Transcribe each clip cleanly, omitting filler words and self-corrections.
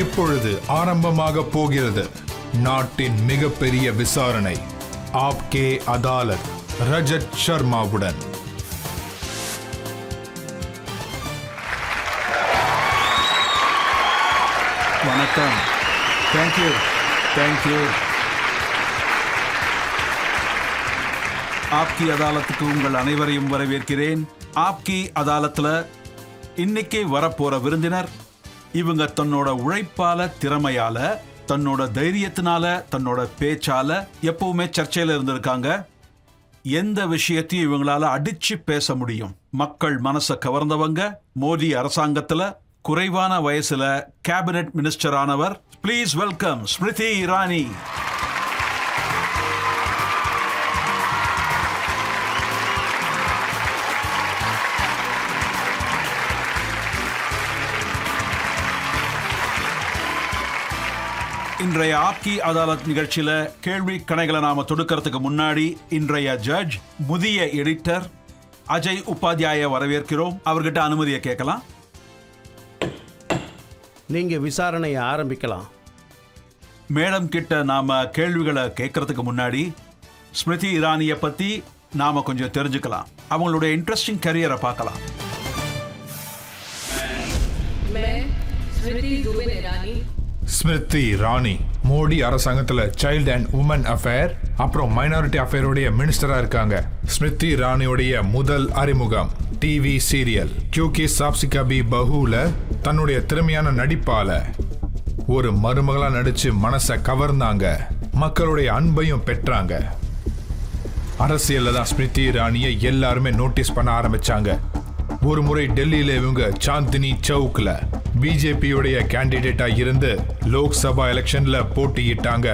இப்பொழுது ஆரம்பமாக போகிறது நாட்டின் மிகப்பெரிய விசாரணை. ஆப்கே அதாலத் ரஜத் சர்மாவுடன். வணக்கம். தேங்க்யூ. ஆப்கி அதாலத்துக்கு உங்கள் அனைவரையும் வரவேற்கிறேன். ஆப்கி அதாலத்துல இன்னைக்கு வரப்போற விருந்தினர், இவங்க தன்னோட உழைப்பால, திறமையால, தன்னோட தைரியத்தினால, தன்னோட பேச்சால எப்பவுமே சர்ச்சையில இருந்திருக்காங்க. எந்த விஷயத்தையும் இவங்களால அடிச்சு பேச முடியும். மக்கள் மனசை கவர்ந்தவங்க. மோடி அரசாங்கத்துல குறைவான வயசுல கேபினட் மினிஸ்டர் ஆனவர். Please welcome Smriti Irani. இன்றைய ஆப்கி அதாலத் நிகழ்ச்சியில கேள்வி கணைகளை நாம தொடுக்கிறதுக்கு முன்னாடி இன்றைய ஜட்ஜ், முதிய எடிட்டர் அஜய் உபாத்யாய வரவேற்கிறோம். அவர்கிட்ட அனுமதியை கேட்கலாம். நீங்க விசாரணையை ஆரம்பிக்கலாம். மேடம் கிட்ட நாம கேள்விகளை கேட்கறதுக்கு முன்னாடி ஸ்மிருதி இரானியை பத்தி நாம கொஞ்சம் தெரிஞ்சுக்கலாம். அவங்களுடைய இன்ட்ரெஸ்டிங் கரியரை பார்க்கலாம். ஸ்மிருதி இரானி மோடி அரசாங்கத்துல சைல்ட் அண்ட் உமன் அஃபேர் அப்புறம் மைனாரிட்டி அஃபேருடைய மினிஸ்டரா இருக்காங்க. ஸ்மிருதி இரானியோடைய முதல் அறிமுகம் டிவி சீரியல் கியூகி சாப்சி கபி பஹூல தன்னுடைய திறமையான நடிப்பால ஒரு மருமகளா நடிச்சு மனசை கவர்ந்தாங்க. மக்களுடைய அன்பையும் பெற்றாங்க. அரசியல்ல தான் ஸ்மிருதி இரானியை எல்லாருமே நோட்டீஸ் பண்ண ஆரம்பிச்சாங்க. ஒரு முறை டெல்லியில இவங்க சாந்தினி சவுக்ல பிஜேபியுடைய கேண்டிடேட்டா இருந்து லோக்சபா எலெக்ஷன்ல போட்டியிட்டாங்க.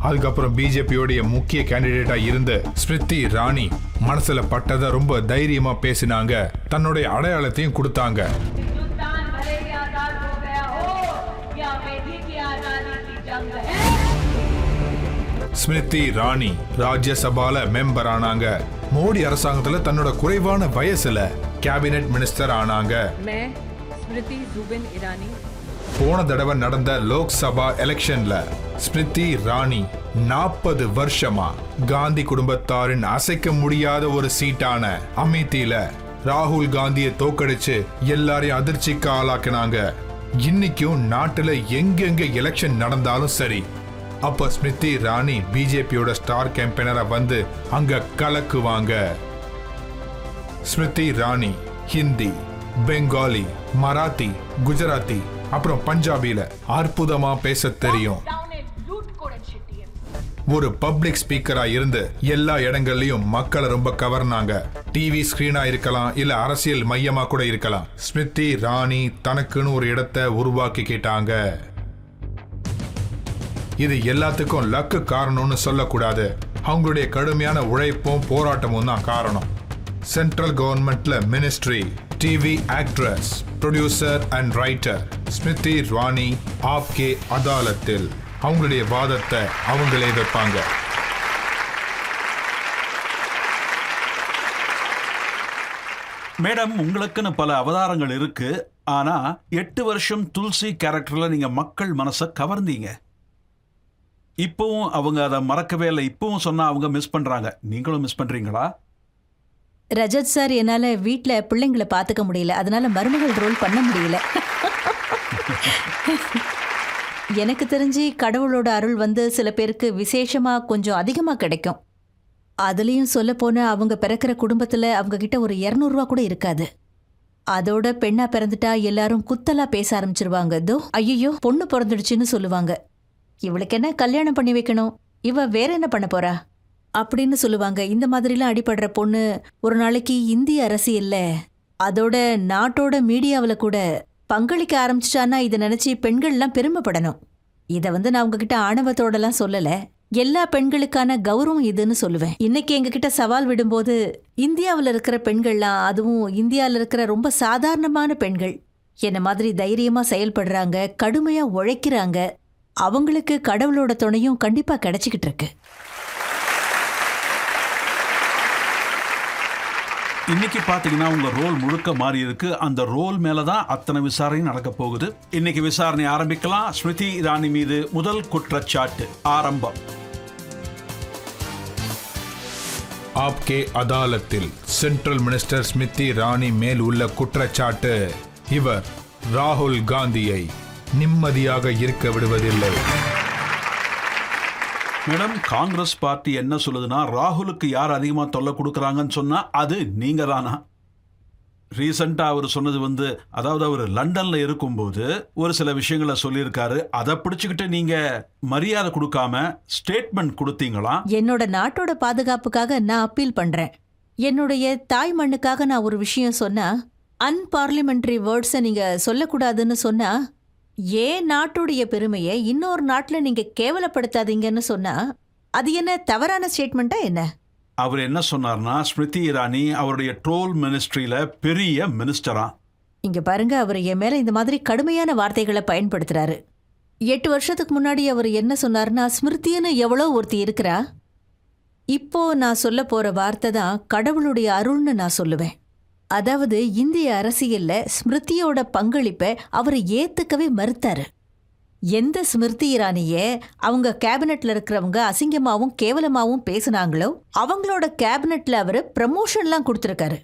அதுக்கப்புறம் பிஜேபியோடைய முக்கிய கேண்டிடேட்டா இருந்து ஸ்மிருதி இரானி மனசுல பட்டதை ரொம்ப தைரியமா பேசினாங்க. தன்னுடைய அடையாளத்தையும் கொடுத்தாங்க. ஸ்மிருதி இரானி ராஜ்யசபால மெம்பர் ஆனாங்க. மோடி அரசாங்கத்துல தன்னோட குறைவான வயசுல கேபினட் மினிஸ்டர் ஆனாங்க. போன தடவை நடந்த லோக்சபா எலெக்ஷன்ல ஸ்மிருதி இரானி 40 வருஷமா காந்தி குடும்பத்தாரின் அசைக்க முடியாத ஒரு சீட்டான அமேத்தியில ராகுல் காந்தியை தோக்கடிச்சு எல்லாரையும் அதிர்ச்சிக்கு ஆளாக்கினாங்க. இன்னைக்கும் நாட்டுல எங்கெங்க எலெக்ஷன் நடந்தாலும் சரி, அப்ப ஸ்மிருதி இரானி பிஜேபியோட ஸ்டார் கேம்பெயினரா வந்து அங்க கலக்குவாங்க. ஸ்மிருதி இரானி ஹிந்தி, பெங்காலி, மராத்தி, குஜராத்தி அப்புறம் பஞ்சாபில அற்புதமா பேச தெரியும். ஒரு பப்ளிக் ஸ்பீக்கரா இருந்து எல்லா இடங்கள்லயும் மக்களை ரொம்ப கவர்னாங்க. டிவி ஸ்கிரீனா இருக்கலாம், இல்ல அரசியல் மையமா கூட இருக்கலாம். ஸ்மிருதி இரானி தனக்குன்னு ஒரு இடத்தை உருவாக்கிக்கிட்டாங்க. இது எல்லாத்துக்கும் லக்கு காரணம்னு சொல்லக்கூடாது. அவங்களுடைய கடுமையான உழைப்பும் போராட்டமும் தான் காரணம். சென்ட்ரல் கவர்மெண்ட்ல ministry, TV actress, producer and writer Smriti Irani Aapke அதாலத்தில் அவங்களுடைய வாதத்தை அவங்களே வைப்பாங்க. மேடம், உங்களுக்குன்னு பல அவதாரங்கள் இருக்கு. ஆனா 8 வருஷம் துளசி கேரக்டர்ல நீங்க மக்கள் மனசை கவர்ந்தீங்க. இப்பவும் அவங்க அதை மறக்கவே இல்லை. இப்பவும் சொன்னா அவங்க மிஸ் பண்றாங்க. நீங்களும் மிஸ் பண்றீங்களா? ரஜத் சார், என்னால வீட்ல பிள்ளைங்களை பாத்துக்க முடியல, அதனால மருமகள் ரோல் பண்ண முடியல. எனக்கு தெரிஞ்சு கடவுளோட அருள் வந்து சில பேருக்கு விசேஷமா கொஞ்சம் அதிகமா கிடைக்கும். அதுலயும் சொல்ல போன அவங்க பிறக்கிற குடும்பத்துல அவங்க கிட்ட ஒரு 200 ரூபா கூட இருக்காது. அதோட பெண்ணா பிறந்துட்டா எல்லாரும் குத்தலா பேச ஆரம்பிச்சிருவாங்க. தோ ஐயோ பொண்ணு பிறந்துடுச்சுன்னு சொல்லுவாங்க. இவளுக்கு என்ன கல்யாணம் பண்ணி வைக்கணும், இவ வேற என்ன பண்ண போறா அப்படின்னு சொல்லுவாங்க. இந்த மாதிரிலாம் அடிபடுற பொண்ணு ஒரு நாளைக்கு இந்திய அரசியல்ல, அதோட நாட்டோட மீடியாவில் கூட பங்களிக்க ஆரம்பிச்சிட்டான்னா இதை நினைச்சு பெண்கள்லாம் பெருமைப்படணும். இதை நான் உங்ககிட்ட ஆணவத்தோடலாம் சொல்லல, எல்லா பெண்களுக்கான கௌரவம் இதுன்னு சொல்லுவேன். இன்னைக்கு எங்ககிட்ட சவால் விடும்போது இந்தியாவில் இருக்கிற பெண்கள்லாம், அதுவும் இந்தியாவில் இருக்கிற ரொம்ப சாதாரணமான பெண்கள் என்ன மாதிரி தைரியமா செயல்படுறாங்க, கடுமையா உழைக்கிறாங்க. அவங்களுக்கு கடவுளோட துணையும் கண்டிப்பா கிடைச்சிக்கிட்டு இருக்கு. இன்னைக்கு பாத்தீங்கன்னா உங்க ரோல் முழுக்க மாறி இருக்கு. அந்த ரோல் மேலதான் அத்தனை விசாரணை நடக்க போகுது. இன்னைக்கு விசாரணை ஆரம்பிக்கலாம். ஸ்மிருதி இரானி மீது முதல் குற்றச்சாட்டு ஆரம்பம். ஆப்கே அதாலத்தில் சென்ட்ரல் மினிஸ்டர் ஸ்மிருதி இரானி மேல் உள்ள குற்றச்சாட்டு, இவர் ராகுல் காந்தியை நிம்மதியாக இருக்க விடுவதில்லை. மேடம், காங்கிரஸ் பார்ட்டி என்ன சொல்லுதுன்னா, ராகுலுக்கு யார் அதிகமா தொல்லை கொடுக்கறாங்கன்னு சொன்னா அது நீங்க தானா? ரீசெண்டா அவர் சொன்னது அதாவது அவர் லண்டன்ல இருக்கும்போது ஒரு சில விஷயங்களை சொல்லியிருக்காரு. அதை பிடிச்சுக்கிட்டு நீங்க மரியாதை கொடுக்காம ஸ்டேட்மெண்ட் கொடுத்தீங்களா? என்னோட நாட்டோட பாதுகாப்புக்காக நான் அப்பீல் பண்றேன். என்னுடைய தாய் மண்ணுக்காக நான் ஒரு விஷயம் சொன்னா, அன்பார்லிமெண்டரி வேர்ட்ஸை நீங்க சொல்லக்கூடாதுன்னு சொன்னா, ஏன் நாட்டுடைய பெருமையை இன்னொரு நாட்டுல நீங்க கேவலப்படுத்தாதீங்கன்னு சொன்னா, அது என்ன தவறான ஸ்டேட்மெண்டா என்ன? அவர் என்ன சொன்னார்னா, ஸ்மிருதி இரானி அவருடைய ட்ரோல் மினிஸ்ட்ரியில பெரிய மினிஸ்டரா. இங்க பாருங்க, அவர் என் மேல இந்த மாதிரி கடுமையான வார்த்தைகளை பயன்படுத்துறாரு. 8 வருஷத்துக்கு முன்னாடி அவர் என்ன சொன்னார்னா, ஸ்மிருதின்னு எவ்வளோ ஒருத்தி இருக்கிறா. இப்போ நான் சொல்ல போற வார்த்தை தான் கடவுளுடைய அருள்னு நான் சொல்லுவேன். அதாவது இந்திய அரசியல்ல ஸ்மிருதியோட பங்களிப்பை அவர் ஏத்துக்கவே மறுத்தாரு. எந்த ஸ்மிருதி இரானியே அவங்க கேபினெட்ல இருக்கிறவங்க அசிங்கமாவும் கேவலமாவும் பேசினாங்களோ அவங்களோட கேபினெட்ல அவரு ப்ரமோஷன்லாம் கொடுத்துருக்காரு.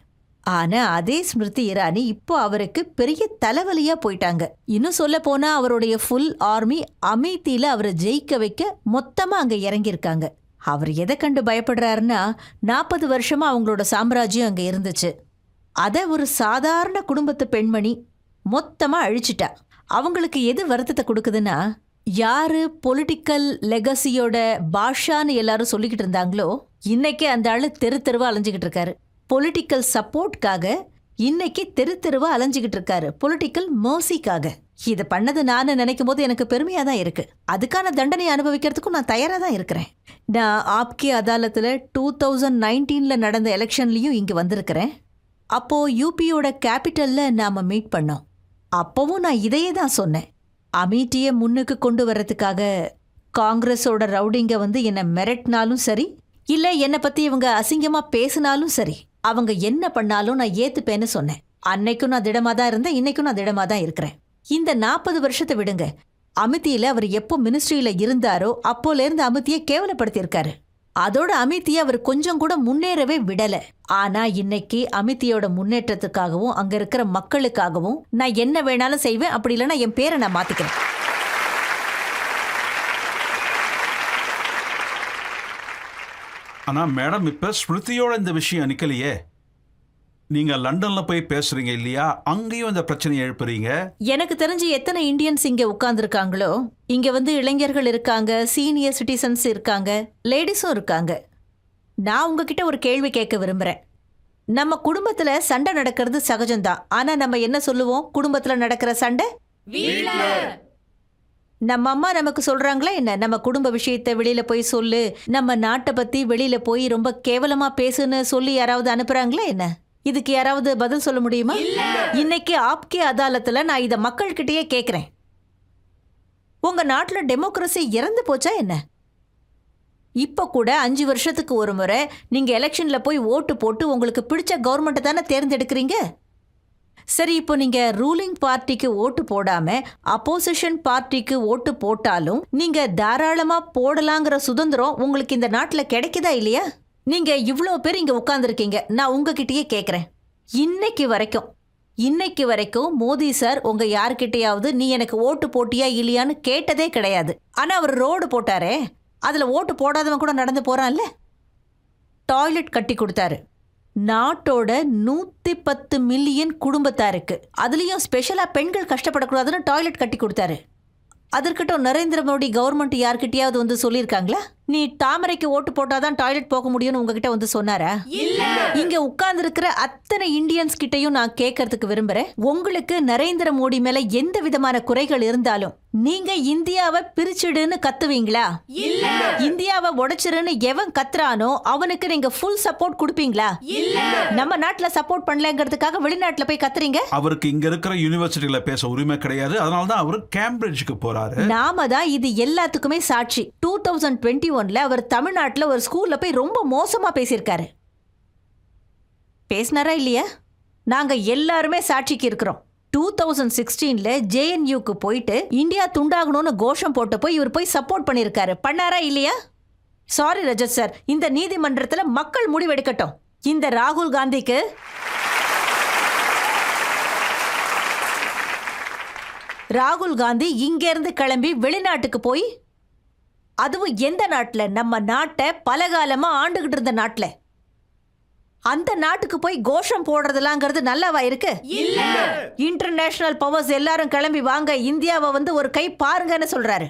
ஆனா அதே ஸ்மிருதி இரானி இப்போ அவருக்கு பெரிய தலைவலியா போயிட்டாங்க. இன்னும் சொல்ல போனா அவருடைய ஃபுல் ஆர்மி அமேத்தியில அவரை ஜெயிக்க வைக்க மொத்தமா அங்க இறங்கியிருக்காங்க. அவர் எதை கண்டு பயப்படுறாருன்னா, 40 வருஷமா அவங்களோட சாம்ராஜ்யம் அங்க இருந்துச்சு. அதை ஒரு சாதாரண குடும்பத்து பெண்மணி மொத்தமா அழிச்சிட்டா. அவங்களுக்கு எது வருத்தத்தை கொடுக்குதுன்னா, யாரு பொலிட்டிக்கல் லெகசியோட பாஷான்னு எல்லாரும் சொல்லிக்கிட்டு இருந்தாங்களோ, இன்னைக்கு அந்த ஆளு தெரு தெருவா அலைஞ்சிக்கிட்டு இருக்காரு. பொலிட்டிக்கல் சப்போர்ட்காக இன்னைக்கு தெரு தெருவா அலைஞ்சிக்கிட்டு இருக்காரு, பொலிட்டிக்கல் மர்சிக்காக. இதை பண்ணது நான் நினைக்கும் போது எனக்கு பெருமையா தான் இருக்கு. அதுக்கான தண்டனை அனுபவிக்கிறதுக்கும் நான் தயாரா தான் இருக்கிறேன். நான் ஆப்கே அதாலத்துல 2019ல நடந்த எலெக்ஷன்லயும் இங்க வந்திருக்கிறேன். அப்போ யூபியோட கேபிட்டல்ல நாம மீட் பண்ணோம். அப்பவும் நான் இதையே தான் சொன்னேன். அமேட்டியை முன்னுக்கு கொண்டு வர்றதுக்காக காங்கிரஸோட ரவுடிங்க என்னை மிரட்டினாலும் சரி, இல்ல என்னை பத்தி இவங்க அசிங்கமா பேசினாலும் சரி, அவங்க என்ன பண்ணாலும் நான் ஏத்துப்பேன்னு சொன்னேன். அன்னைக்கும் நான் திடமா தான் இருந்தேன், இன்னைக்கும் நான் திடமா தான் இருக்கிறேன். இந்த 40 வருஷத்தை விடுங்க. அமித்தியில அவர் எப்போ மினிஸ்ட்ரியில இருந்தாரோ அப்போல இருந்து அமித்தியை கேவலப்படுத்தியிருக்காரு. அதோட அமித்தியை அவர் கொஞ்சம் கூட முன்னேறவே விடல. ஆனா இன்னைக்கு அமித்தியோட முன்னேற்றத்துக்காகவும் அங்க இருக்கிற மக்களுக்காகவும் நான் என்ன வேணாலும் செய்வேன். அப்படி இல்லைன்னா என் பேரை நான் மாத்திக்கிறேன். ஆனா மேடம், இப்ப ஸ்மிருதியோட இந்த விஷயம் நிக்கலையே. நீங்க லண்டன்ல போய் பேசுறீங்க இல்லையா, அங்கேயும் இந்த பிரச்சனையை எழுப்புறீங்க. எனக்கு தெரிஞ்சு எத்தனை இந்தியன்ஸ் இங்க உட்கார்ந்துருக்காங்களோ, இங்க இளைஞர்கள் இருக்காங்க, சீனியர் சிட்டிசன்ஸ் இருக்காங்க, லேடிஸும் இருக்காங்க. நான் உங்ககிட்ட ஒரு கேள்வி கேட்க விரும்புறேன். நம்ம குடும்பத்துல சண்டை நடக்கிறது சகஜம்தான். ஆனா நம்ம என்ன சொல்லுவோம்? குடும்பத்துல நடக்கிற சண்டை நம்ம அம்மா நமக்கு சொல்றாங்களா என்ன? நம்ம குடும்ப விஷயத்தை வெளியில போய் சொல்லு, நம்ம நாட்டை பத்தி வெளியில போய் ரொம்ப கேவலமா பேசுன்னு சொல்லி யாராவது அனுப்புறாங்களா என்ன? இதுக்கு யாராவது பதில் சொல்ல முடியுமா? இன்னைக்கு ஆப்கே அதாலத்துல நான் இத மக்கள்கிட்டயே கேக்குறேன். உங்க நாட்டுல டெமோக்ரஸி இறந்து போச்சா என்ன? இப்ப கூட 5 வருஷத்துக்கு ஒரு முறை நீங்க எலெக்ஷன்ல போய் ஓட்டு போட்டு உங்களுக்கு பிடிச்ச கவர்மெண்ட் தானே தேர்ந்தெடுக்கிறீங்க. சரி, இப்போ நீங்க ரூலிங் பார்ட்டிக்கு ஓட்டு போடாம அப்போசிஷன் பார்ட்டிக்கு ஓட்டு போட்டாலும் நீங்க தாராளமா போடலாங்கிற சுதந்திரம் உங்களுக்கு இந்த நாட்டுல கிடைக்குதா இல்லையா? நீங்க இவ்வளோ பேர் இங்க உட்கார்ந்துருக்கீங்க. நான் உங்ககிட்டயே கேட்குறேன், இன்னைக்கு வரைக்கும் மோடி சார் உங்க யாருக்கிட்டையாவது நீ எனக்கு ஓட்டு போட்டியா இல்லையான்னு கேட்டதே கிடையாது. ஆனா அவர் ரோடு போட்டாரே, அதுல ஓட்டு போடாதவன் கூட நடந்து போறான்ல. டாய்லெட் கட்டி கொடுத்தாரு நாட்டோட 110 மில்லியன் குடும்பத்தாருக்கு. அதுலயும் ஸ்பெஷலா பெண்கள் கஷ்டப்படக்கூடாதுன்னு டாய்லெட் கட்டி கொடுத்தாரு. அதற்கிட்ட நரேந்திர மோடி கவர்மெண்ட் யார்கிட்டயாவது சொல்லியிருக்காங்களா? நீ தாமரைக்கு ஓட்டு போட்டாதான் டாய்லெட் போக முடியும்னு உங்ககிட்ட சொன்னாரா? இங்க உட்கார்ந்து இருக்கிற அத்தனை இந்தியன்ஸ் கிட்டையும் நான் கேட்கறதுக்கு விரும்புறேன். உங்களுக்கு நரேந்திர மோடி மேல எந்த விதமான குறைகள் இருந்தாலும் நீங்க இந்தியாவை பிரிச்சிடுன்னு கத்துவீங்களா? இந்தியாவை உடைச்சிருன்னு எவன் கத்துறானோ அவனுக்கு நீங்க ஃபுல் சப்போர்ட் கொடுப்பீங்களா? நம்ம நாட்டுல சப்போர்ட் பண்ணலங்கிறதுக்காக வெளிநாட்டுல போய் கத்துறீங்க. அவருக்கு இங்க இருக்கிற யூனிவர்சிட்டியில பேச உரிமை கிடையாது. அதனாலதான் அவர் கேம்பிரிட்ஜுக்கு போறாரு. நாம தான் இது எல்லாத்துக்குமே சாட்சி. 2021ல அவர் தமிழ்நாட்டுல ஒரு ஸ்கூல்ல போய் ரொம்ப மோசமா பேசியிருக்காரு. பேசினாரா இல்லையா? நாங்க எல்லாருமே சாட்சிக்கு இருக்கிறோம். 2016ல ஜேஎன்யூக்கு போயிட்டு இந்தியா துண்டாகணும்னு கோஷம் போட்டு போய் இவர் போய் சப்போர்ட் பண்ணியிருக்காரு. பண்ணாரா இல்லையா? சாரி ரஜத் சார், இந்த நீதிமன்றத்துல மக்கள் முடிவெடுக்கட்டும். இந்த ராகுல் காந்திக்கு ராகுல் காந்தி இங்க இருந்து கிளம்பி வெளிநாட்டுக்கு போய், அதுவும் எந்த நாட்டுல? நம்ம நாட்டை பலகாலமா ஆண்டுகிட்டு இருந்த நாட்டுல, அந்த நாட்டுக்கு போய் கோஷம் போடுறதுலாங்கிறது நல்லாவா இருக்கு? இல்ல. இன்டர்நேஷனல் பவர்ஸ் எல்லாரும் கிளம்பி வாங்க, இந்தியாவை வந்து ஒரு கை பாருங்கன்னு சொல்றாரு.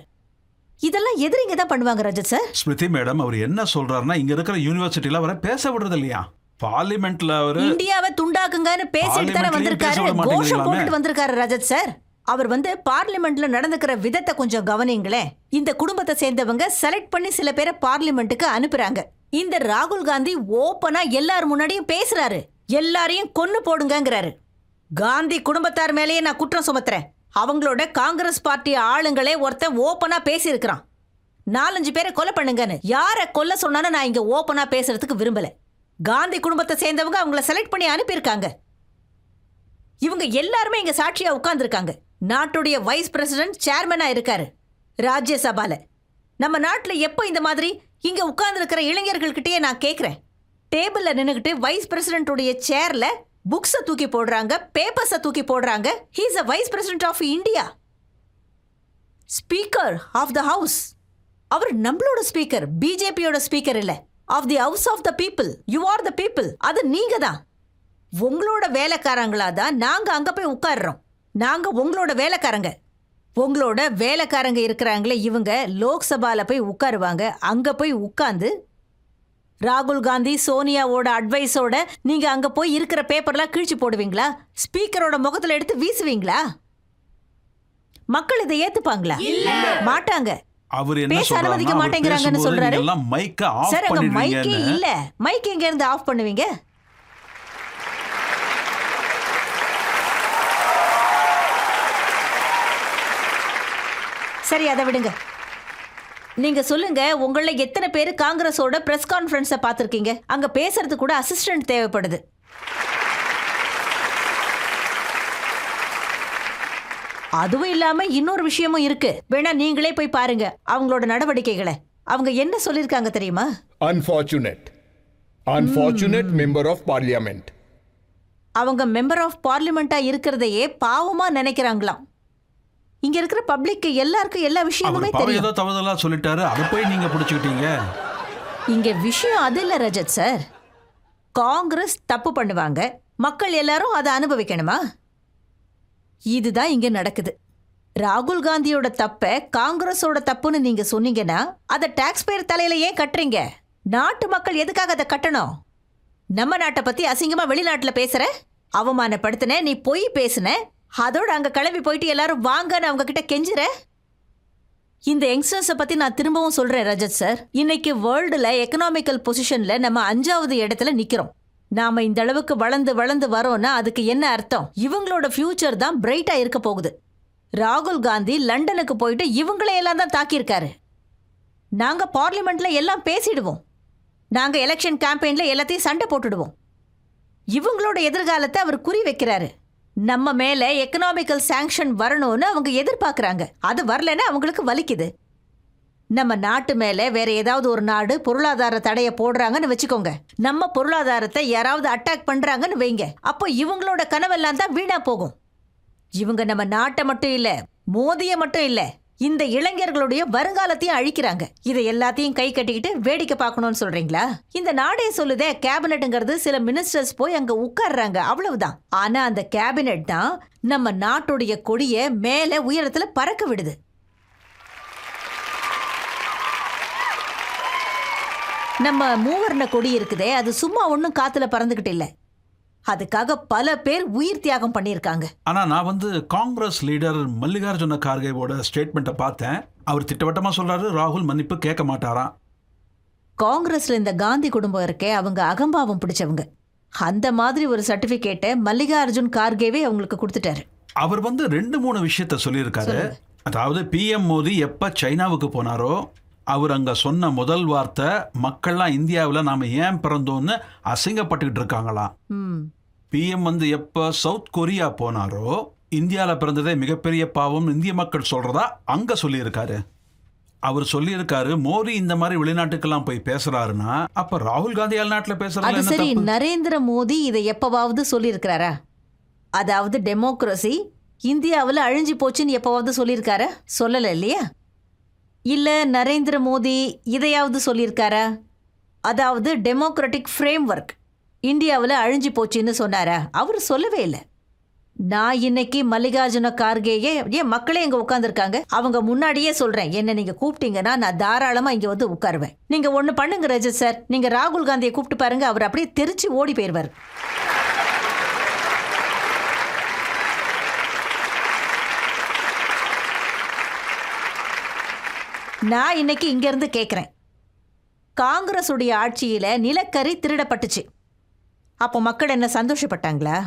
இதெல்லாம் எதிரிங்க தான் பண்ணுவாங்க ரஜத் சார். ஸ்மிருதி மேடம், அவர் என்ன சொல்றாருன்னா, இங்க இருக்கிற யூனிவர்சிட்டில அவரை பேச விடுறது இல்லையா? பார்லிமெண்ட்ல அவரு இந்தியாவை துண்டாக்குங்கன்னு பேசிட்டு தானே வந்திருக்காரு, கோஷம் போட்டுட்டு வந்திருக்காரு ரஜத் சார். அவர் வந்து பார்லிமெண்ட்ல நடந்துக்கிற விதத்தை கொஞ்சம் கவனிங்களேன். இந்த குடும்பத்தை சேர்ந்தவங்க செலக்ட் பண்ணி சில பேரை பார்லிமெண்ட்டுக்கு அனுப்புறாங்க. இந்த ராகுல் காந்தி ஓப்பனா எல்லார் முன்னாடியும் பேசுறாரு, எல்லாரையும் கொன்னு போடுங்கங்கறாரு. காந்தி குடும்பத்தார் மேலேயே நான் குற்றம் சுமத்துறேன். அவங்களோட காங்கிரஸ் பார்ட்டி ஆளுங்களே ஒருத்தன் ஓப்பனா பேசியிருக்கிறான், 4-5 பேரை கொலை பண்ணுங்கன்னு. யாரை கொல்ல சொன்னாலும் நான் இங்க ஓப்பனா பேசுறதுக்கு விரும்பல. காந்தி குடும்பத்தை சேர்ந்தவங்க அவங்கள செலக்ட் பண்ணி அனுப்பியிருக்காங்க. இவங்க எல்லாருமே இங்க சாட்சியா உட்கார்ந்துருக்காங்க. நாட்டுடைய வைஸ் பிரசிடென்ட் சேர்மனா இருக்காரு ராஜ்யசபால. நம்ம நாட்டுல எப்போ இந்த மாதிரி இங்க உட்கார்ந்து இருக்கிற இளைஞர்கள்கிட்டயே நான் கேட்கிறேன், டேபிள்ல நின்னுகிட்டு வைஸ் பிரசிடென்ட்டுடைய சேர்ல புக்ஸை தூக்கி போடுறாங்க, பேப்பர்ஸை தூக்கி போடுறாங்க. He is a vice president of India, speaker of the house. அவர் நம்மளோட ஸ்பீக்கர், பிஜேபியோட ஸ்பீக்கர் இல்ல. Of the house of the people. You are the people. அது நீங்க தான். உங்களோட வேலைக்காரங்களா தான் நாங்க அங்க போய் உட்கார்றோம். நாங்க உங்களோட வேலைக்காரங்க. உங்களோட வேலைக்காரங்க இருக்கிறாங்களே, இவங்க லோக்சபால போய் உட்காருவாங்க. அங்க போய் உட்கார்ந்து ராகுல் காந்தி சோனியாவோட அட்வைஸோட நீங்க அங்க போய் இருக்கிற பேப்பர்லாம் கிழிச்சு போடுவீங்களா? ஸ்பீக்கரோட முகத்துல எடுத்து வீசுவீங்களா? மக்கள் இதை ஏத்துப்பாங்களா? மாட்டாங்க. அவர் என்ன பேச அனுமதிக்க மாட்டேங்கிறாங்கன்னு சொல்றாரு. சார், அங்க மைக்கே சொல்றாரு. இல்ல. மைக் எங்க இருந்து ஆஃப் பண்ணுவீங்க? சரி, அதை விடுங்க. நீங்க சொல்லுங்க, உங்கள எத்தனை பேர் காங்கிரஸோட பிரஸ் கான்ஃபரன்ஸை பார்த்திருக்கீங்க? அங்க பேசுறது கூட அசிஸ்டன்ட் தேவைப்படுது. அதுவும் இல்லாம இன்னொரு விஷயமும் இருக்கு. வேணா நீங்களே போய் பாருங்க அவங்களோட நடவடிக்கைகளை. அவங்க என்ன சொல்லிருக்காங்க தெரியுமா? Unfortunate member of parliament. அவங்க மெம்பர் ஆஃப் பார்லிமெண்டா இருக்கிறதையே பாவமா நினைக்கிறாங்களாம். இங்க இருக்கிற பப்ளிக்கு எல்லாருக்கும் எல்லா விஷயமுமே தெரியும். ஏதோ தவறுதலா சொல்லிட்டாரு, அதை போய் நீங்க பிடிச்சுக்கிட்டீங்க. இங்க விஷயம் அது இல்ல ரஜத் சார். காங்கிரஸ் தப்பு பண்ணுவாங்க, மக்கள் எல்லாரும் அதை அனுபவிக்கணுமா? இதுதான் இங்க நடக்குது. ராகுல் காந்தியோட தப்ப காங்கிரஸோட தப்புன்னு நீங்க சொன்னீங்கன்னா அதை டாக்ஸ் பேர் தலையில ஏன் கட்டுறீங்க? நாட்டு மக்கள் எதுக்காக அதை கட்டணும்? நம்ம நாட்டை பத்தி அசிங்கமா வெளிநாட்டுல பேசுற, அவமானப்படுத்தின, நீ பொய் பேசுன, அதோட அங்க கிளம்பி போயிட்டு எல்லாரும் வாங்கன்னு அவங்க கிட்ட கெஞ்சுற. இந்த யங்ஸ்டர்ஸை பத்தி நான் திரும்பவும் சொல்றேன் ரஜத் சார். இன்னைக்கு வேர்ல்டுல எக்கனாமிக்கல் பொசிஷன்ல நம்ம 5வது இடத்துல நிக்கிறோம். நாம இந்த அளவுக்கு வளர்ந்து வளர்ந்து வரோம்னா அதுக்கு என்ன அர்த்தம்? இவங்களோட ஃபியூச்சர் தான் பிரைட்டா இருக்க போகுது. ராகுல் காந்தி லண்டனுக்கு போயிட்டு இவங்களையெல்லாம் தான் தாக்கியிருக்காரு. நாங்க பார்லிமெண்ட்ல எல்லாம் பேசிடுவோம், நாங்க எலெக்ஷன் கேம்பெயின்ல எல்லாத்தையும் சண்டை போட்டுடுவோம். இவங்களோட எதிர்காலத்தை அவர் குறி வைக்கிறாரு. நம்ம மேல எக்கனாமிக்கல் சாங்ஷன் வரணும்னு அவங்க எதிர்பார்க்கறாங்க. அது வரலன்னா அவங்களுக்கு வலிக்குது. நம்ம நாட்டு மேல வேற ஏதாவது ஒரு நாடு பொருளாதார தடைய போடுறாங்கன்னு வச்சுக்கோங்க, நம்ம பொருளாதாரத்தை யாராவது அட்டாக் பண்றாங்கன்னு வைங்க, அப்போ இவங்களோட கனவெல்லாம் தான் வீணா போகும். இவங்க நம்ம நாட்டை மட்டும் இல்ல, மோதிய மட்டும் இல்ல, இந்த இளைஞர்களுடைய வருங்காலத்தையும் அழிக்கிறாங்க. இதை எல்லாத்தையும் கை கட்டிக்கிட்டு வேடிக்கை பார்க்கணும்னு சொல்றீங்களா? இந்த நாடே சொல்லுதே, கேபினெட்ங்கிறது சில மினிஸ்டர்ஸ் போய் அங்க உட்கார்றாங்க, அவ்வளவுதான். ஆனா அந்த கேபினெட் தான் நம்ம நாட்டுடைய கொடியை மேல உயரத்துல பறக்க விடுது. நம்ம மூவர்ண கொடி இருக்குதே, அது சும்மா ஒன்னும் காத்துல பறந்துகிட்டு இல்ல. அதுக்காக பல பேர் உயிர் தியாகம் பண்ணியிருக்காங்க. ஆனா நான் காங்கிரஸ் லீடர் மல்லிகார்ஜுன கார்கேவோட ஸ்டேட்மெண்ட்டை பார்த்தேன். அவர் திட்டவட்டமா சொல்றாரு, ராகுல் மன்னிப்பு கேட்க மாட்டாராம். காங்கிரஸ்ல இந்த காந்தி குடும்பம் இருக்கே, அவங்க அகம்பாவம் பிடிச்சவங்க. அந்த மாதிரி ஒரு சர்டிபிகேட்டை மல்லிகார்ஜுன் கார்கேவே அவங்களுக்கு கொடுத்துட்டாரு. அவர் 2-3 விஷயத்த சொல்லியிருக்காரு. அதாவது PM மோடி எப்ப சைனாவுக்கு போனாரோ அவர் அங்க சொன்ன முதல் வார்த்தை மக்கள்லாம் இந்தியாவில் நாம ஏன் பிறந்தோன்னு அசிங்கப்பட்டுக்கிட்டு இருக்காங்களாம். ம். பிஎம் வந்து எப்போ சவுத் கொரியா போனாரோ இந்தியாவில் பிறந்ததே மிகப்பெரிய பாவம் இந்திய மக்கள் சொல்றதா அங்க சொல்லியிருக்காரு. அவர் சொல்லியிருக்காரு மோடி இந்த மாதிரி வெளிநாட்டுக்கெல்லாம் போய் பேசுறாருன்னா அப்ப ராகுல் காந்தி நாட்டுல அது பேசுறது சரி, நரேந்திர மோடி இதை எப்பவாவது சொல்லியிருக்கிறாரா? அதாவது டெமோக்ரஸி இந்தியாவில் அழிஞ்சு போச்சுன்னு எப்பவாவது சொல்லியிருக்காரா? சொல்லலை இல்லையா? இல்லை நரேந்திர மோடி இதையாவது சொல்லியிருக்காரா? அதாவது டெமோக்ராட்டிக் ஃப்ரேம் ஒர்க் இந்தியாவில் அழிஞ்சு போச்சுன்னு சொன்னாரா? அவர் சொல்லவே இல்லை. நான் இன்னைக்கு மல்லிகார்ஜுன கார்கேயே ஏன் மக்களே இங்கே உட்காந்துருக்காங்க அவங்க முன்னாடியே சொல்கிறேன், என்ன நீங்கள் கூப்பிட்டீங்கன்னா நான் தாராளமாக இங்கே வந்து உட்காருவேன். நீங்கள் ஒன்று பண்ணுங்க ரஜத் சார், நீங்கள் ராகுல் காந்தியை கூப்பிட்டு பாருங்க, அவர் அப்படியே தெரிச்சு ஓடி போயிடுவார். நான் இன்னைக்கு இங்கிருந்து கேட்குறேன், காங்கிரஸ் உடைய ஆட்சியில நிலக்கரி திருடப்பட்டுச்சு, அப்போ மக்கள் என்ன சந்தோஷப்பட்டாங்களா?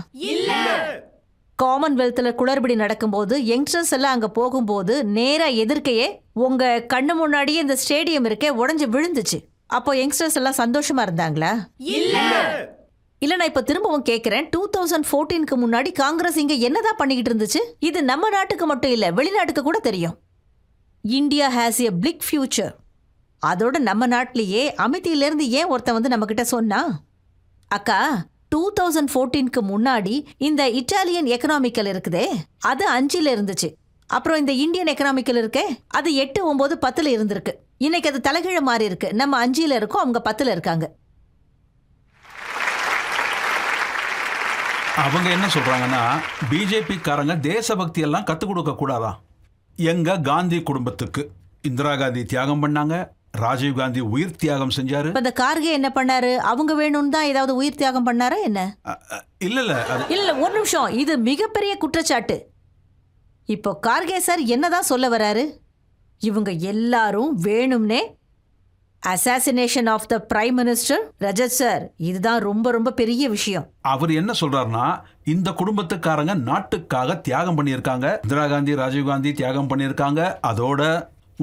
காமன்வெல்த்தில் குளறுபடி நடக்கும்போது யங்ஸ்டர்ஸ் எல்லாம் அங்கே போகும்போது நேராக எதிர்க்கையே உங்க கண்ணு முன்னாடியே இந்த ஸ்டேடியம் இருக்கே உடஞ்சி விழுந்துச்சு, அப்போ யங்ஸ்டர்ஸ் எல்லாம் சந்தோஷமா இருந்தாங்களா? இல்ல நான் இப்ப திரும்பவும் கேட்கிறேன், 2014க்கு முன்னாடி காங்கிரஸ் இங்க என்னதான் பண்ணிக்கிட்டு இருந்துச்சு? இது நம்ம நாட்டுக்கு மட்டும் இல்ல, வெளிநாட்டுக்கு கூட தெரியும். India has a big future. அதோட நம்ம நாட்டிலேயே அமித்தியிலேருந்து ஏன் ஒருத்தன் வந்து நம்ம கிட்ட சொன்னா, அக்கா 2014க்கு முன்னாடி இந்த இட்டாலியன் எக்கனாமிக்கல் இருக்குதே அது 5ல் இருந்துச்சு, அப்புறம் இந்த இந்தியன் எக்கனாமிக்கல் இருக்கே அது 8, 9, 10ல் இருந்திருக்கு. இன்னைக்கு அது தலைகீழ மாறி இருக்கு. நம்ம 5ல் இருக்கோம், அவங்க 10ல் இருக்காங்க. அவங்க என்ன சொல்றாங்கன்னா பிஜேபி காரங்க தேசபக்தி எல்லாம் கத்துக் கொடுக்க கூடாதான். எங்க காந்தி குடும்பத்துக்கு இந்திரா காந்தி தியாகம் பண்ணாங்க, ராஜீவ் காந்தி உயிர் தியாகம் செஞ்சாரு. இப்ப இந்த கார்கே என்ன பண்ணாரு? அவங்க வேணும்னு தான் ஏதாவது உயிர் தியாகம் பண்ணாரா என்ன? இல்ல இல்ல ஒரு நிமிஷம், இது மிகப்பெரிய குற்றச்சாட்டு. இப்போ கார்கே சார் என்னதான் சொல்ல வராரு? இவங்க எல்லாரும் வேணும்னே assassination of the prime minister. Rajat sir, இதுதான் ரொம்ப ரொம்ப பெரிய விஷயம். அவர் என்ன சொல்றாருன்னா இந்த குடும்பத்துக்காரங்க நாட்டுக்காக தியாகம் பண்ணியிருக்காங்க, இந்திரா காந்தி ராஜீவ் காந்தி தியாகம் பண்ணியிருக்காங்க, அதோட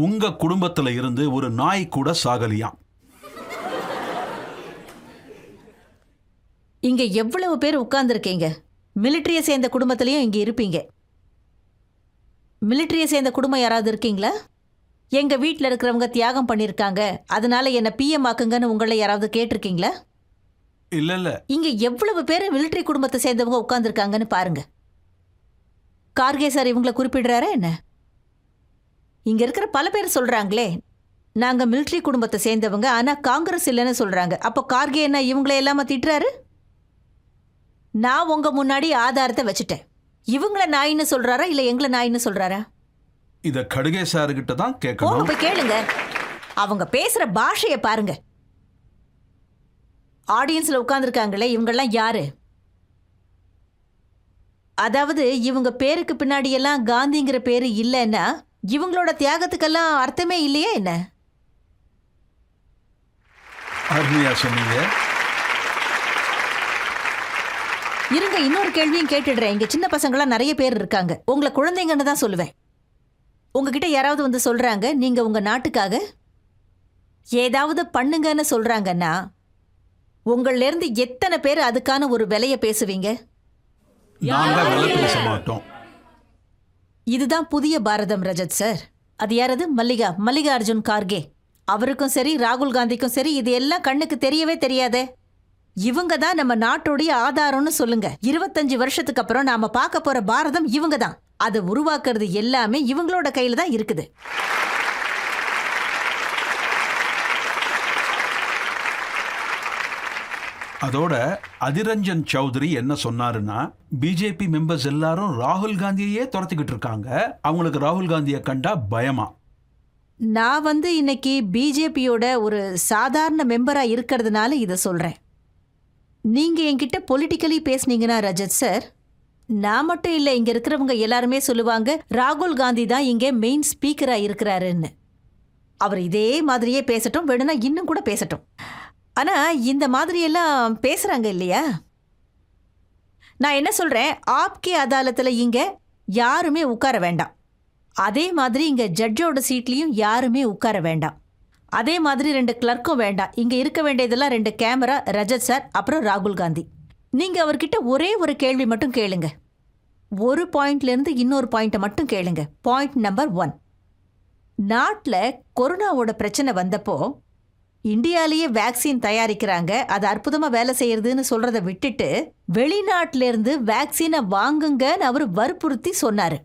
உங்க குடும்பத்துல இருந்து ஒரு நாய் கூட சாகலியாம். இங்க எவ்வளவு பேர் உட்கார்ந்துருக்கீங்க? மிலிட்டரியை சேர்ந்த குடும்பத்திலையும் இங்க இருப்பீங்க. மிலிட்டரியை சேர்ந்த குடும்பம் யாராவது இருக்கீங்களா? எங்க வீட்டில் இருக்கிறவங்க தியாகம் பண்ணியிருக்காங்க, அதனால என்ன பிஎம் ஆக்குங்கன்னு உங்களை யாராவது கேட்டிருக்கீங்களா? இல்ல இங்க எவ்வளவு பேர் மிலிட்டரி குடும்பத்தை சேர்ந்தவங்க உட்கார்ந்துருக்காங்கன்னு பாருங்க. கார்கே சார் இவங்களை குறிப்பிடுறாரா என்ன? இங்க இருக்கிற பல பேர் சொல்றாங்களே நாங்க மிலிட்டரி குடும்பத்தை சேர்ந்தவங்க, ஆனா காங்கிரஸ் இல்லைன்னு சொல்றாங்க. அப்போ கார்கே என்ன இவங்களை எல்லாம திட்டுறாரு? நான் உங்க முன்னாடி ஆதாரத்தை வச்சுட்டேன். இவங்கள நாயின்னு சொல்றாரா இல்ல எங்களை நாயின்னு சொல்றாரா? இத கடுகே சாருகிட்ட தான் கேட்கணும். போய் கேளுங்க. அவங்க பேசுற பாஷைய பாருங்க. ஆடியன்ஸ்ல உட்கார்ந்துருக்காங்களே இவங்கெல்லாம் யாரு? அதாவது இவங்க பேருக்கு பின்னாடி எல்லாம் காந்திங்கிற பேரு இல்லைன்னா இவங்களோட தியாகத்துக்கெல்லாம் அர்த்தமே இல்லையே என்ன? அருமையா சொன்னீங்க. இருங்க, இன்னொரு கேள்வியும் கேட்டுடுறேன். இங்க சின்ன பசங்களாம் நிறைய பேர் இருக்காங்க. உங்களை குழந்தைங்கன்னு தான் சொல்லுவேன். உங்ககிட்ட யாராவது வந்து சொல்றாங்க நீங்க உங்க நாட்டுக்காக ஏதாவது பண்ணுங்கன்னு சொல்றாங்கன்னா உங்கள்ல இருந்து எத்தனை பேர் அதுக்கான ஒரு விலைய பேசுவீங்க? நாங்க விலை பேச மாட்டோம். இதுதான் புதிய பாரதம் ரஜத் சார். அது யாரது? மல்லிகார்ஜுன் கார்கே. அவருக்கும் சரி ராகுல் காந்திக்கும் சரி இது எல்லாம் கண்ணுக்கு தெரியவே தெரியாதே. இவங்க தான் நம்ம நாட்டுடைய ஆதாரம்னு சொல்லுங்க. 25 வருஷத்துக்கு அப்புறம் நாம பார்க்க போற பாரதம் இவங்க தான். அதை உருவாக்குறது எல்லாமே இவங்களோட கையில தான் இருக்குது. அதோட அதிரஞ்சன் சௌத்ரி என்ன சொன்னாருன்னா பிஜேபி மெம்பர்ஸ் எல்லாரும் ராகுல் காந்தியே துரத்திக்கிட்டு இருக்காங்க, அவங்களுக்கு ராகுல் காந்தியை கண்டா பயமா. நான் வந்து இன்னைக்கு பிஜேபியோட ஒரு சாதாரண மெம்பரா இருக்கிறதுனால இதை சொல்றேன். நீங்க என்கிட்ட பொலிட்டிக்கலி பேசுனீங்கன்னா ரஜத் சார், நான் மட்டும் இல்லை இங்க இருக்கிறவங்க எல்லாருமே சொல்லுவாங்க ராகுல் காந்தி தான் இங்க மெயின் ஸ்பீக்கரா இருக்கிறாருன்னு. அவர் இதே மாதிரியே பேசட்டும், வேணும்னா இன்னும் கூட பேசட்டும். ஆனா இந்த மாதிரியெல்லாம் பேசுறாங்க இல்லையா? நான் என்ன சொல்றேன், ஆப்கே அதாலத்துல இங்க யாருமே உட்கார வேண்டாம். அதே மாதிரி இங்க ஜட்ஜோட சீட்லயும் யாருமே உட்கார வேண்டாம். அதே மாதிரி 2 கிளர்க்கும் வேண்டாம். இங்க இருக்க வேண்டியதெல்லாம் 2 கேமரா, ரஜத் சார், அப்புறம் ராகுல் காந்தி. நீங்க அவர்கிட்ட ஒரே ஒரு கேள்வி மட்டும் கேளுங்க. ஒரு பாயிண்ட்ல இருந்து இன்னொரு பாயிண்ட்டை மட்டும் கேளுங்க. Point number 1. நாட்டில் கொரோனாவோட பிரச்சனை வந்தப்போ இந்தியாலேயே வேக்சின் தயாரிக்கிறாங்க, அது அற்புதமாக வேலை செய்யறதுன்னு சொல்றதை விட்டுட்டு வெளிநாட்டில இருந்து வேக்சினை வாங்குங்கன்னு அவர் வற்புறுத்தி சொன்னார்.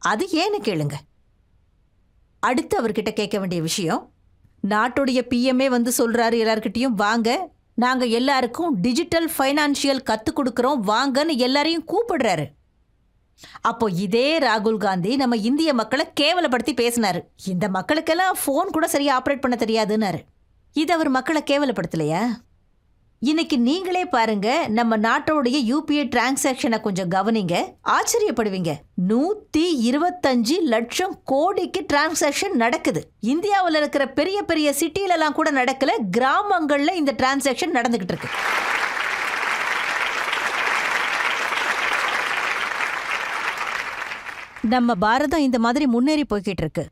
அது ஏன்னு கேளுங்க. அடுத்து அவர்கிட்ட கேட்க வேண்டிய விஷயம், நாட்டுடைய பிஎம்ஏ வந்து சொல்றாரு எல்லார்கிட்டையும், வாங்க நாங்க எல்லாருக்கும் டிஜிட்டல் ஃபைனான்சியல் கற்றுக் கொடுக்குறோம் வாங்கன்னு எல்லாரையும் கூப்பிடுறாரு. அப்போ இதே ராகுல் காந்தி நம்ம இந்திய மக்களை கேவலப்படுத்தி பேசினாரு. இந்த மக்களுக்கெல்லாம் ஃபோன் கூட சரியா ஆப்ரேட் பண்ண தெரியாதுன்னாரு. இது அவர் மக்களை கேவலப்படுத்தலையா? இன்னைக்கு நீங்களே பாருங்க, நம்ம நாட்டோடைய யூபிஐ டிரான்சாக்ஷனை கொஞ்சம் கவனிங்க, ஆச்சரியப்படுவீங்க. 125 லட்சம் கோடிக்கு டிரான்சாக்ஷன் நடக்குது. இந்தியாவில் இருக்கிற பெரிய பெரிய சிட்டிலலாம் கூட நடக்கல, கிராமங்கள்ல இந்த டிரான்சாக்ஷன் நடந்துகிட்டு இருக்கு. நம்ம பாரதம் இந்த மாதிரி முன்னேறி போய்கிட்டு இருக்கு.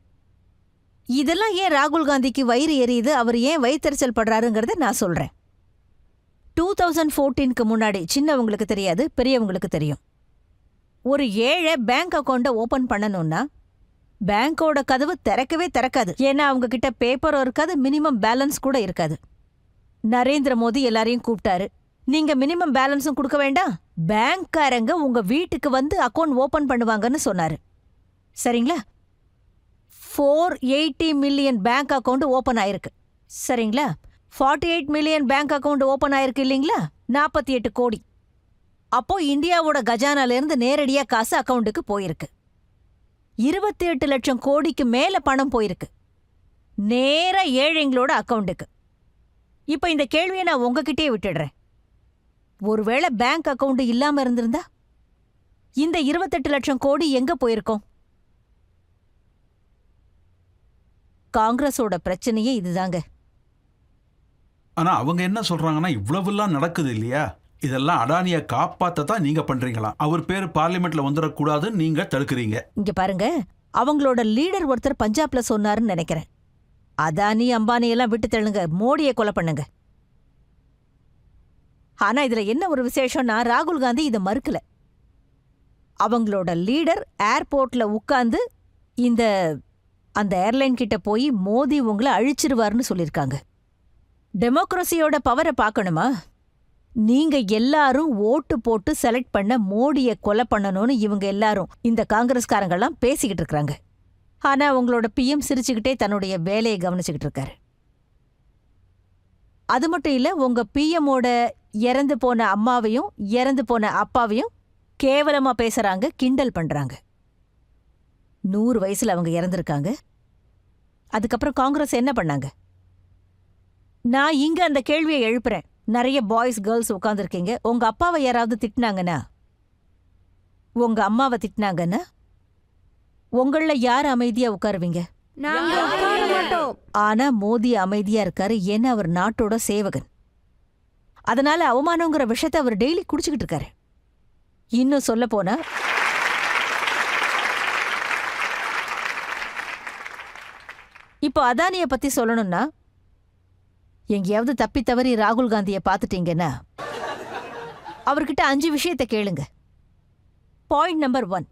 இதெல்லாம் ஏன் ராகுல் காந்திக்கு வயிறு எரியுது, அவர் ஏன் வயிற்றெரிச்சல் படுறாருங்கிறத நான் சொல்றேன். 2014க்கு முன்னாடி சின்னவங்களுக்கு தெரியாது, பெரியவங்களுக்கு தெரியும். ஒரு ஏழை பேங்க் அக்கௌண்ட்டை ஓபன் பண்ணணும்னா பேங்கோட கதவு திறக்கவே திறக்காது. ஏன்னா அவங்க கிட்ட பேப்பரும் இருக்காது, மினிமம் பேலன்ஸ் கூட இருக்காது. நரேந்திர மோடி எல்லாரையும் கூப்பிட்டாரு, நீங்க மினிமம் பேலன்ஸும் கொடுக்க வேண்டாம், பேங்க்காரங்க உங்க வீட்டுக்கு வந்து அக்கௌண்ட் ஓபன் பண்ணுவாங்கன்னு சொன்னாரு. சரிங்களா? 480 மில்லியன் பேங்க் அக்கௌண்ட் ஓபன் ஆயிருக்கு. சரிங்களா? 48 மில்லியன் பேங்க் அக்கௌண்ட் ஓபன் ஆயிருக்கு இல்லைங்களா? 48 கோடி. அப்போ இந்தியாவோட கஜானால இருந்து நேரடியா காசு அக்கௌண்ட்டுக்கு போயிருக்கு. 28 லட்சம் கோடிக்கு மேல பணம் போயிருக்கு நேரா ஏழைங்களோட அக்கௌண்ட்டுக்கு. இப்ப இந்த கேள்வியை நான் உங்ககிட்டயே விட்டுடுறேன். ஒருவேளை பேங்க் அக்கௌண்ட் இல்லாம இருந்திருந்தா இந்த 28 லட்சம் கோடி எங்க போயிருக்கோம்? காங்கிரஸோட பிரச்சனையே இதுதாங்க. ஆனா அவங்க என்ன சொல்றாங்கன்னா, இவ்வளவுலாம் நடக்குது இல்லையா, இதெல்லாம் அடானியை காப்பாத்தான் நீங்க பண்றீங்களா? அவர் பேர் பார்லிமெண்ட்ல வந்துடக்கூடாதுன்னு நீங்க தடுக்கிறீங்க. இங்க பாருங்க, அவங்களோட லீடர் ஒருத்தர் பஞ்சாப்ல சொன்னாருன்னு நினைக்கிறேன், அதானி அம்பானி எல்லாம் விட்டு தள்ளுங்க, மோடியை கொலை பண்ணுங்க. ஆனா இதுல என்ன ஒரு விசேஷம்னா, ராகுல் காந்தி இதை மறுக்கல. அவங்களோட லீடர் ஏர்போர்ட்ல உட்கார்ந்து அந்த ஏர்லைன் கிட்ட போய் மோடி உங்களை அழிச்சிருவார்னு சொல்லியிருக்காங்க. டெமோக்ரஸியோட பவரை பார்க்கணுமா? நீங்க எல்லாரும் ஓட்டு போட்டு செலக்ட் பண்ண மோடியை கொலை பண்ணணும்னு இவங்க எல்லாரும், இந்த காங்கிரஸ்காரங்கெல்லாம் பேசிக்கிட்டு இருக்காங்க. ஆனா உங்களோட பிஎம் சிரிச்சுக்கிட்டே தன்னுடைய வேலையை கவனிச்சுக்கிட்டு இருக்காரு. அது மட்டும் இல்ல, உங்க பிஎம்மோட இறந்து போன அம்மாவையும் இறந்து போன அப்பாவையும் கேவலமா பேசுறாங்க, கிண்டல் பண்றாங்க. 100 வயசுல அவங்க இறந்திருக்காங்க. அதுக்கப்புறம் காங்கிரஸ் என்ன பண்ணாங்க? நான் இங்க அந்த கேள்வியை எழுப்புறேன். நிறைய பாய்ஸ் கேர்ள்ஸ் உட்காந்துருக்கீங்க. உங்க அப்பாவை யாராவது திட்டினாங்கன்னா, உங்க அம்மாவை திட்டினாங்கன்னா, உங்கள யார் அமைதியா உட்காருவீங்க? ஆனா மோடி அமைதியா இருக்காரு, ஏன்னா அவர் நாட்டோட சேவகன். அதனால அவமானங்கிற விஷயத்தை அவர் டெய்லி குடிச்சுக்கிட்டு இருக்காரு. இன்னும் சொல்ல போனா, இப்போ அதானிய பத்தி சொல்லணும்னா, எங்கேயாவது தப்பி தவறி ராகுல் காந்தியை பார்த்துட்டீங்கன்னா அவர்கிட்ட 5 விஷயத்தை கேளுங்க. பாயிண்ட் நம்பர் 1,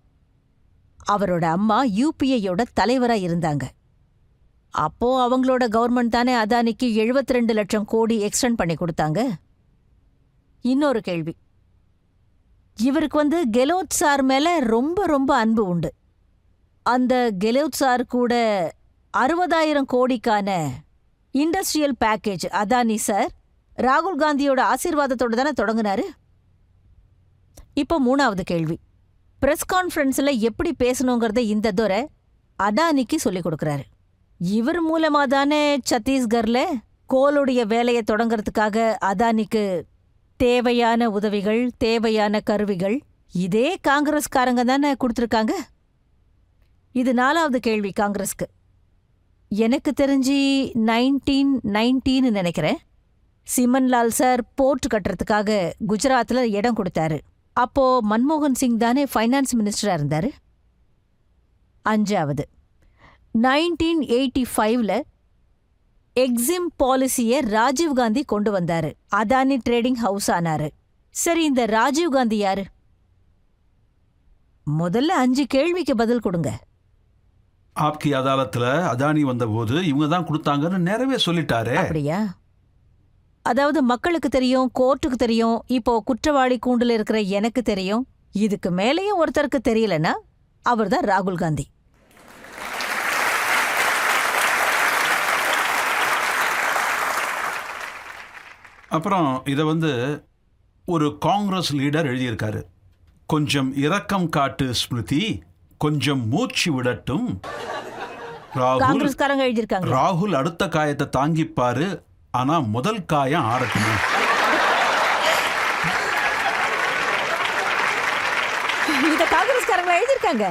அவரோட அம்மா யூபிஐயோட தலைவரா இருந்தாங்க. அப்போ அவங்களோட கவர்மெண்ட் தானே அதானிக்கு 72 லட்சம் கோடி எக்ஸ்டெண்ட் பண்ணி கொடுத்தாங்க. இன்னொரு கேள்வி, இவருக்கு கெலோட் சார் மேல ரொம்ப ரொம்ப அன்பு உண்டு. அந்த கெலோட் சார் கூட 60,000 கோடிக்கான இண்டஸ்ட்ரியல் பேக்கேஜ் அதானி சார் ராகுல் காந்தியோட ஆசீர்வாதத்தோட தானே தொடங்கினாரு. இப்போ 3வது கேள்வி, பிரஸ் கான்ஃபரன்ஸ்ல எப்படி பேசணுங்கிறத இந்த துரை அதானிக்கு சொல்லிக் கொடுக்கறாரு. இவர் மூலமா தானே சத்தீஸ்கர்ல கோலுடைய வேலையை தொடங்கிறதுக்காக அதானிக்கு தேவையான உதவிகள், தேவையான கருவிகள் இதே காங்கிரஸ்காரங்க தானே கொடுத்துருக்காங்க. இது 4வது கேள்வி காங்கிரஸ்க்கு. எனக்கு தெரிஞ்சு 1990 நினைக்கிறேன், சிமன்லால் சார் போர்ட் கட்டுறதுக்காக குஜராத்தில் இடம் கொடுத்தாரு. அப்போ மன்மோகன் சிங் தானே ஃபைனான்ஸ் மினிஸ்டரா இருந்தாரு. 5வது, 1985ல் எக்ஸிம் பாலிசிய ராஜீவ் காந்தி கொண்டு வந்தாரு. அதானி ட்ரேடிங் ஹவுஸ் ஆனாரு. சரி, இந்த ராஜீவ் காந்தி யாரு? முதல்ல 5 கேள்விக்கு பதில் கொடுங்க. ஆப்கி அதாலத்துல அதானி வந்தபோது இவங்க தான் கொடுத்தாங்கன்னு நேரவே சொல்லிட்டாரே. அப்படியா? அதாவது மக்களுக்கு தெரியும், கோர்ட்டுக்கு தெரியும், இப்போ குற்றவாளி கூண்டுல இருக்கிற எனக்கு தெரியும். இதுக்கு மேலேயும் ஒருத்தருக்கு தெரியலனா அவர்தான் ராகுல் காந்தி. அப்புறம் இதை ஒரு காங்கிரஸ் லீடர் எழுதியிருக்காரு. கொஞ்சம் இரக்கம் காட்டு ஸ்மிருதி, கொஞ்சம் மூச்சு விடட்டும். ராகுல் காங்கிரஸ்காரங்க எழுதியிருக்காங்க. ராகுல் அடுத்த காயத்தை தாங்கிப்பாரு, ஆனா முதல் காயம் ஆறட்டுமே. இத காங்கிரஸ்காரங்க எழுதியிருக்காங்க.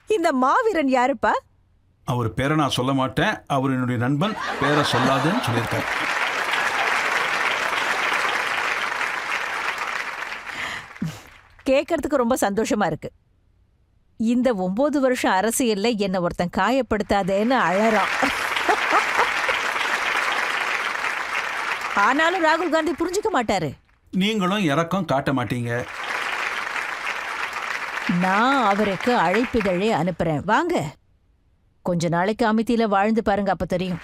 இந்த மாவீரன் யாருப்பா? அவர் பேரை நான் சொல்ல மாட்டேன், அவர் என்னுடைய நண்பன், பேரை சொல்லாதுன்னு சொல்லியிருக்காரு. கேட்கறதுக்கு ரொம்ப சந்தோஷமா இருக்கு. இந்த 9 வருஷம் அரசியல்ல என்ன ஒருத்தன் காயப்படுத்தாதேன்னு அழறான். ஆனாலும் ராகுல் காந்தி புரிஞ்சுக்க மாட்டாரு. நீங்களும் இரக்கம் காட்ட மாட்டீங்க. நான் அவருக்கு அழைப்பிதழே அனுப்புறேன். வாங்க, கொஞ்ச நாளைக்கு அமித்தியில வாழ்ந்து பாருங்க, அப்ப தெரியும்.